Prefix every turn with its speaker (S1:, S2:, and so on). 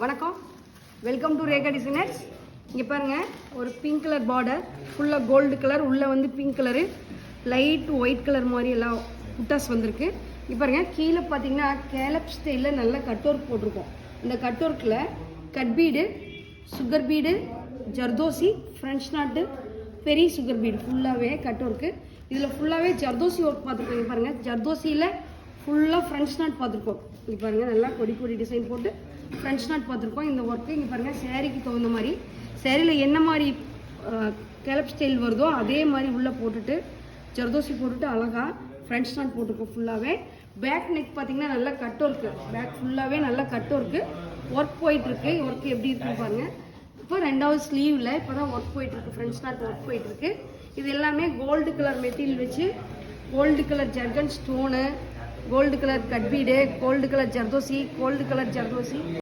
S1: வணக்கம், welcome to Rekha designers. இங்கே பாருங்கள், ஒரு பிங்க் கலர் பார்டர், ஃபுல்லாக கோல்டு கலர், உள்ளே வந்து pink colour, light white colour மாதிரி எல்லாம் புட்டாஸ் வந்திருக்கு. இங்கே பாருங்கள், கீழே பார்த்தீங்கன்னா கேலப் ஸ்டைலில் நல்ல கட் ஒர்க் போட்டிருக்கோம். இந்த கட் ஒர்க்கில் cut bead, sugar bead, zardozi, French knot, பெரிய சுகர் பீடு ஃபுல்லாகவே கட் ஒர்க்கு. இதில் ஃபுல்லாகவே ஜர்தோசி ஒர்க் பார்த்துருக்கோம். இங்கே பாருங்கள், ஜர்தோசியில் ஃபுல்லாக ஃப்ரெஞ்ச் நாட் பார்த்துருக்கோம். இங்கே பாருங்கள், நல்லா கொடி கொடி டிசைன் போட்டு ஃப்ரெஞ்ச் நாட் பார்த்துருக்கோம். இந்த ஒர்க்கு இங்கே பாருங்கள், சேரீக்கு தகுந்த மாதிரி, சேரீயில் என்ன மாதிரி கேலப் ஸ்டைல் வருதோ அதே மாதிரி உள்ளே போட்டுட்டு ஜர்தோசி போட்டுட்டு அழகாக ஃப்ரெஞ்ச் நாட் போட்டிருக்கோம். ஃபுல்லாகவே பேக் நெக் பார்த்தீங்கன்னா நல்லா கட் ஒர்க்கு, பேக் ஃபுல்லாகவே நல்லா கட் ஒர்க்கு ஒர்க் போயிட்டுருக்கு. ஒர்க்கு எப்படி இருக்குன்னு பாருங்கள். இப்போ ரெண்டாவது ஸ்லீவில் இப்போ தான் ஒர்க் போயிட்டுருக்கு, ஃப்ரெஞ்ச் நாட் ஒர்க் போயிட்டுருக்கு. இது எல்லாமே கோல்டு கலர் மெட்டீரியல் வச்சு gold colour zircon stone, gold colour cut bead, gold colour zardozi, gold colour zardozi.